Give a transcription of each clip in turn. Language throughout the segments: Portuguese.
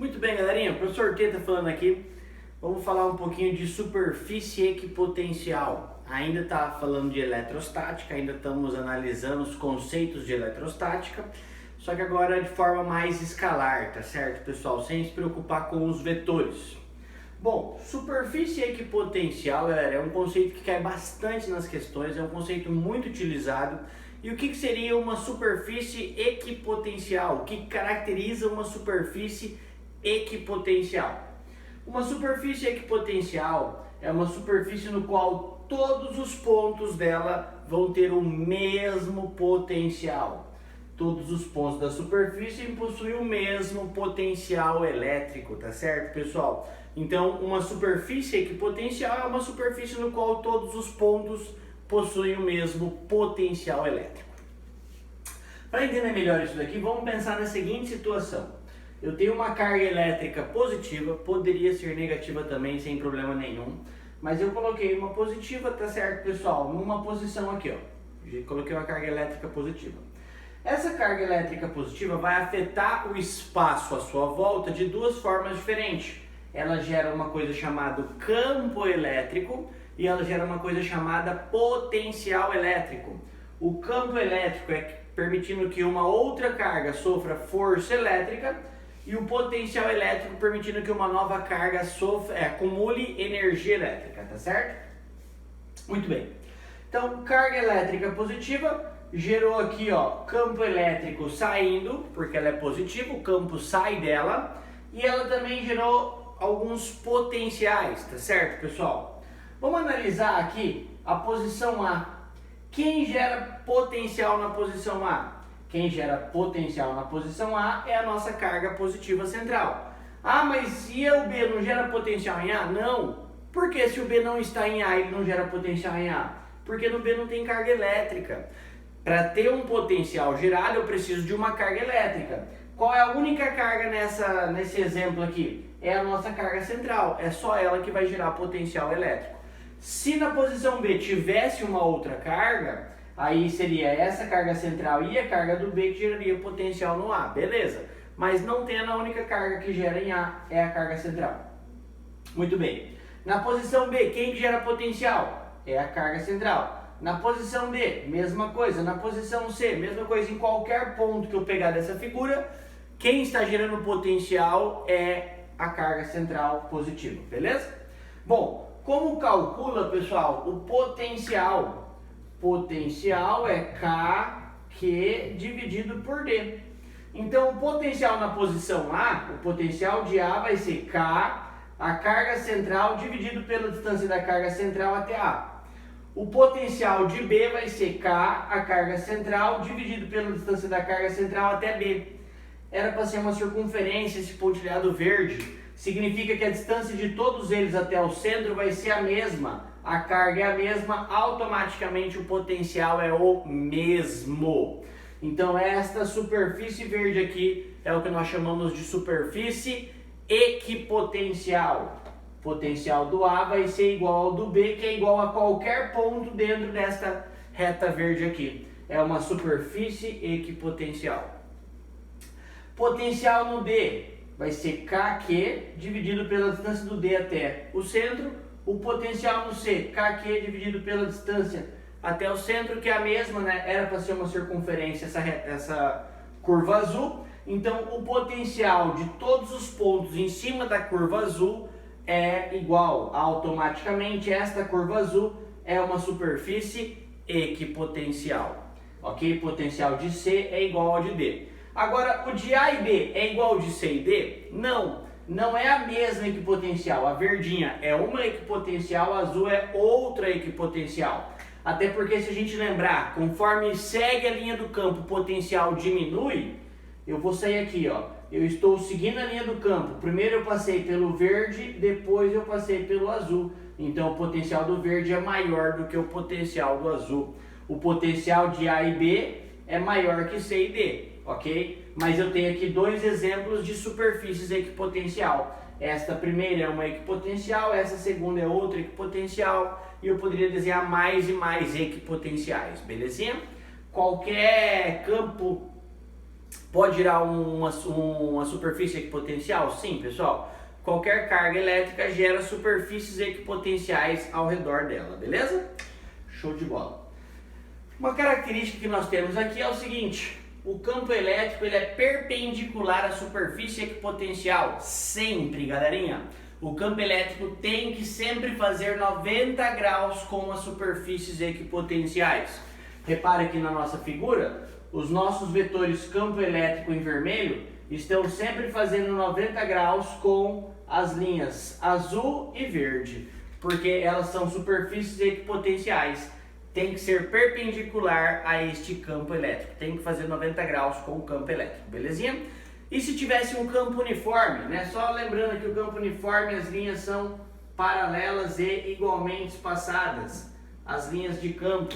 Muito bem, galerinha, o professor T está falando aqui. Vamos falar um pouquinho de superfície equipotencial. Ainda está falando de eletrostática, ainda estamos analisando os conceitos de eletrostática, só que agora de forma mais escalar, tá certo, pessoal? Sem se preocupar com os vetores. Bom, superfície equipotencial, galera, é um conceito que cai bastante nas questões, é um conceito muito utilizado. E o que seria uma superfície equipotencial? O que caracteriza uma superfície equipotencial? Uma superfície equipotencial é uma superfície no qual todos os pontos dela vão ter o mesmo potencial. Todos os pontos da superfície possuem o mesmo potencial elétrico, tá certo, pessoal? Então, uma superfície equipotencial é uma superfície no qual todos os pontos possuem o mesmo potencial elétrico. Para entender melhor isso daqui, vamos pensar na seguinte situação. Eu tenho uma carga elétrica positiva, poderia ser negativa também, sem problema nenhum. Mas eu coloquei uma positiva, tá certo, pessoal? Numa posição aqui, ó. Coloquei uma carga elétrica positiva. Essa carga elétrica positiva vai afetar o espaço à sua volta de duas formas diferentes. Ela gera uma coisa chamada campo elétrico e ela gera uma coisa chamada potencial elétrico. O campo elétrico é permitindo que uma outra carga sofra força elétrica e o potencial elétrico permitindo que uma nova carga acumule energia elétrica, tá certo? Muito bem. Então, carga elétrica positiva gerou aqui, ó, campo elétrico saindo, porque ela é positiva, o campo sai dela, e ela também gerou alguns potenciais, tá certo, pessoal? Vamos analisar aqui a posição A. Quem gera potencial na posição A? Quem gera potencial na posição A é a nossa carga positiva central. Ah, mas e o B não gera potencial em A? Não. Por que se o B não está em A, ele não gera potencial em A? Porque no B não tem carga elétrica. Para ter um potencial gerado, eu preciso de uma carga elétrica. Qual é a única carga nesse exemplo aqui? É a nossa carga central. É só ela que vai gerar potencial elétrico. Se na posição B tivesse uma outra carga, aí seria essa carga central e a carga do B que geraria potencial no A, beleza? Mas não tendo a única carga que gera em A, é a carga central. Muito bem. Na posição B, quem gera potencial? É a carga central. Na posição D, mesma coisa. Na posição C, mesma coisa. Em qualquer ponto que eu pegar dessa figura, quem está gerando potencial é a carga central positiva, beleza? Bom, como calcula, pessoal, o potencial? Potencial é KQ dividido por D. Então, o potencial na posição A, o potencial de A vai ser K, a carga central dividido pela distância da carga central até A. O potencial de B vai ser K, a carga central, dividido pela distância da carga central até B. Era para ser uma circunferência esse pontilhado verde. Significa que a distância de todos eles até o centro vai ser a mesma. A carga é a mesma, automaticamente o potencial é o mesmo. Então esta superfície verde aqui é o que nós chamamos de superfície equipotencial. O potencial do A vai ser igual ao do B, que é igual a qualquer ponto dentro desta reta verde aqui. É uma superfície equipotencial. Potencial no D vai ser KQ dividido pela distância do D até o centro. O potencial no C, KQ dividido pela distância até o centro, que é a mesma, né? Era para ser uma circunferência essa curva azul. Então, o potencial de todos os pontos em cima da curva azul é igual. Automaticamente, esta curva azul é uma superfície equipotencial. Ok? Potencial de C é igual ao de D. Agora, o de A e B é igual ao de C e D? Não, não é a mesma equipotencial. A verdinha é uma equipotencial, a azul é outra equipotencial. Até porque, se a gente lembrar, conforme segue a linha do campo, o potencial diminui. Eu vou sair aqui, ó. Eu estou seguindo a linha do campo. Primeiro eu passei pelo verde, depois eu passei pelo azul. Então, o potencial do verde é maior do que o potencial do azul. O potencial de A e B é maior que C e D. Ok? Mas eu tenho aqui dois exemplos de superfícies equipotencial. Esta primeira é uma equipotencial, essa segunda é outra equipotencial, e eu poderia desenhar mais e mais equipotenciais, belezinha? Qualquer campo Pode gerar uma superfície equipotencial? Sim, pessoal. Qualquer carga elétrica gera superfícies equipotenciais ao redor dela, beleza? Show de bola. Uma característica que nós temos aqui é o seguinte: o campo elétrico ele é perpendicular à superfície equipotencial. Sempre, galerinha. O campo elétrico tem que sempre fazer 90 graus com as superfícies equipotenciais. Repare aqui na nossa figura, os nossos vetores campo elétrico em vermelho estão sempre fazendo 90 graus com as linhas azul e verde, porque elas são superfícies equipotenciais. Tem que ser perpendicular a este campo elétrico, tem que fazer 90 graus com o campo elétrico, belezinha? E se tivesse um campo uniforme, né? Só lembrando que o campo uniforme, as linhas são paralelas e igualmente espaçadas, as linhas de campo.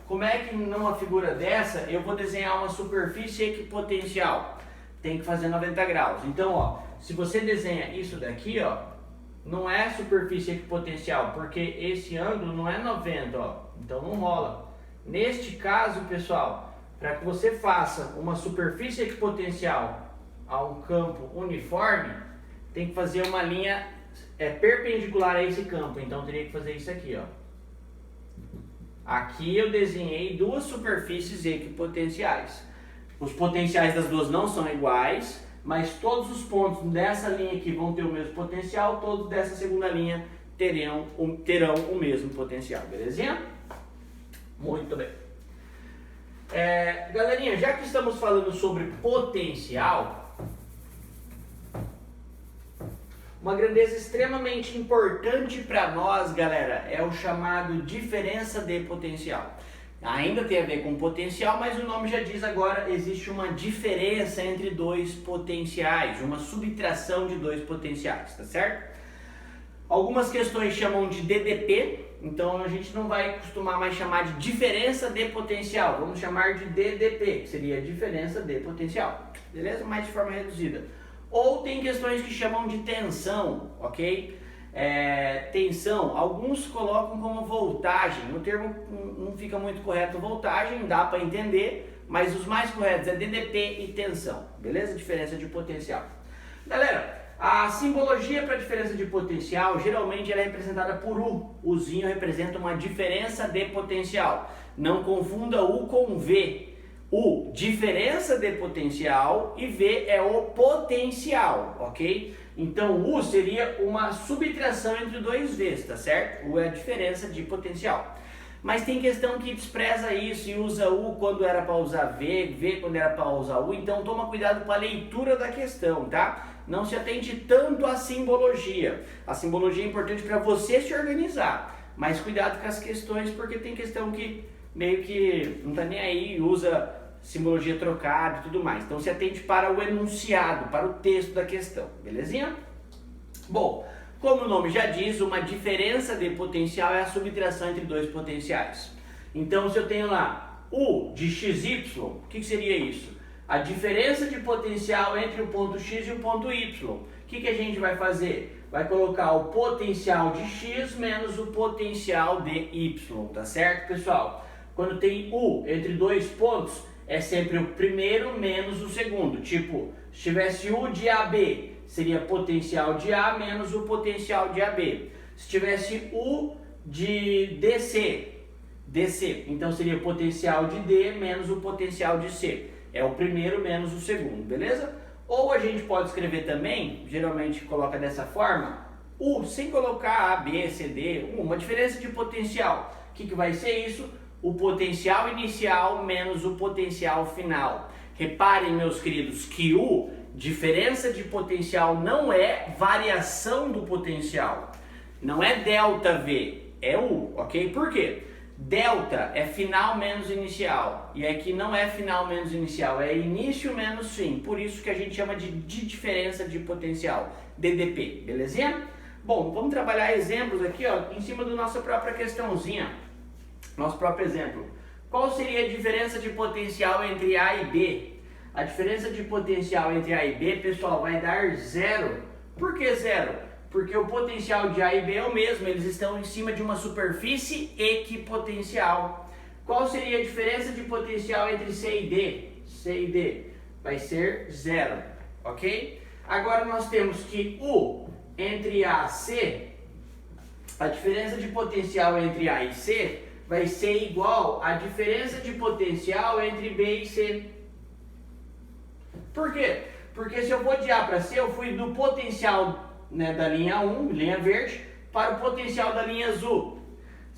Como é que numa figura dessa eu vou desenhar uma superfície equipotencial? Tem que fazer 90 graus. Então, ó, se você desenha isso daqui, ó, não é superfície equipotencial, porque esse ângulo não é 90, ó, então não rola. Neste caso, pessoal, para que você faça uma superfície equipotencial a um campo uniforme, tem que fazer uma linha perpendicular a esse campo. Então teria que fazer isso aqui, ó. Aqui eu desenhei duas superfícies equipotenciais. Os potenciais das duas não são iguais, mas todos os pontos dessa linha aqui vão ter o mesmo potencial, todos dessa segunda linha terão o mesmo potencial, belezinha? Muito bem. Galerinha, já que estamos falando sobre potencial, uma grandeza extremamente importante para nós, galera, é o chamado diferença de potencial. Ainda tem a ver com potencial, mas o nome já diz agora, existe uma diferença entre dois potenciais, uma subtração de dois potenciais, tá certo? Algumas questões chamam de DDP, então a gente não vai costumar mais chamar de diferença de potencial, vamos chamar de DDP, que seria diferença de potencial, beleza? Mas de forma reduzida. Ou tem questões que chamam de tensão, ok? Tensão, alguns colocam como voltagem, o termo não fica muito correto, voltagem, dá para entender, mas os mais corretos é DDP e tensão, beleza? Diferença de potencial. Galera, a simbologia para diferença de potencial, geralmente ela é representada por U. Uzinho representa uma diferença de potencial. Não confunda U com V. U, diferença de potencial, e V é o potencial, ok? Então U seria uma subtração entre dois V's, tá certo? U é a diferença de potencial. Mas tem questão que despreza isso e usa U quando era para usar V, V quando era para usar U, então toma cuidado com a leitura da questão, tá? Não se atente tanto à simbologia. A simbologia é importante para você se organizar, mas cuidado com as questões, porque tem questão que meio que não tá nem aí, usa simbologia trocada e tudo mais. Então se atente para o enunciado, para o texto da questão, belezinha? Bom, como o nome já diz, uma diferença de potencial é a subtração entre dois potenciais. Então se eu tenho lá U de XY, o que seria isso? A diferença de potencial entre o ponto X e o ponto Y. O que a gente vai fazer? Vai colocar o potencial de X menos o potencial de Y, tá certo, pessoal? Quando tem U entre dois pontos, é sempre o primeiro menos o segundo. Tipo, se tivesse U de AB, seria potencial de A menos o potencial de AB. Se tivesse U de DC, então seria potencial de D menos o potencial de C. É o primeiro menos o segundo, beleza? Ou a gente pode escrever também, geralmente coloca dessa forma, U sem colocar A, B, C, D, uma diferença de potencial. O que vai ser isso? O potencial inicial menos o potencial final. Reparem, meus queridos, que U, diferença de potencial, não é variação do potencial. Não é delta V, é U, ok? Por quê? Delta é final menos inicial, e aqui não é final menos inicial, é início menos fim. Por isso que a gente chama de diferença de potencial, DDP, belezinha? Bom, vamos trabalhar exemplos aqui, ó, em cima da nossa própria questãozinha. Nosso próprio exemplo. Qual seria a diferença de potencial entre A e B? A diferença de potencial entre A e B, pessoal, vai dar zero. Por que zero? Porque o potencial de A e B é o mesmo, eles estão em cima de uma superfície equipotencial. Qual seria a diferença de potencial entre C e D? C e D vai ser 0, ok? Agora nós temos que U entre A e C, a diferença de potencial entre A e C vai ser igual à diferença de potencial entre B e C. Por quê? Porque se eu vou de A para C, eu fui do potencial, né, da linha 1, linha verde, para o potencial da linha azul.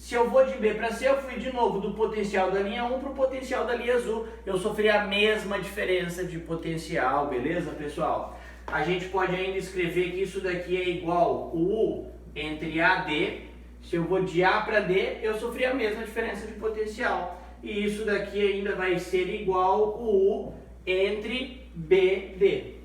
Se eu vou de B para C, eu fui de novo do potencial da linha 1 para o potencial da linha azul. Eu sofri a mesma diferença de potencial, beleza, pessoal? A gente pode ainda escrever que isso daqui é igual o U entre A e D. Se eu vou de A para D, eu sofri a mesma diferença de potencial. E isso daqui ainda vai ser igual o U entre B e D.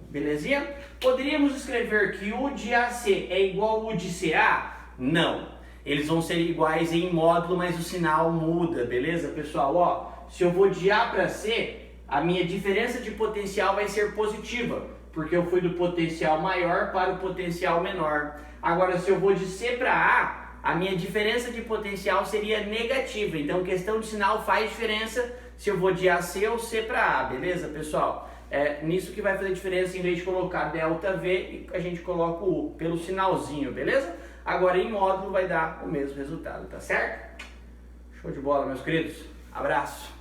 Belezinha? Poderíamos escrever que U de AC é igual ao U de CA? Não. Eles vão ser iguais em módulo, mas o sinal muda, beleza, pessoal? Ó, se eu vou de A para C, a minha diferença de potencial vai ser positiva, porque eu fui do potencial maior para o potencial menor. Agora, se eu vou de C para A minha diferença de potencial seria negativa. Então, questão de sinal faz diferença se eu vou de AC ou C para A, beleza, pessoal? É nisso que vai fazer diferença, em vez de colocar ΔV, a gente coloca o U pelo sinalzinho, beleza? Agora, em módulo, vai dar o mesmo resultado, tá certo? Show de bola, meus queridos. Abraço!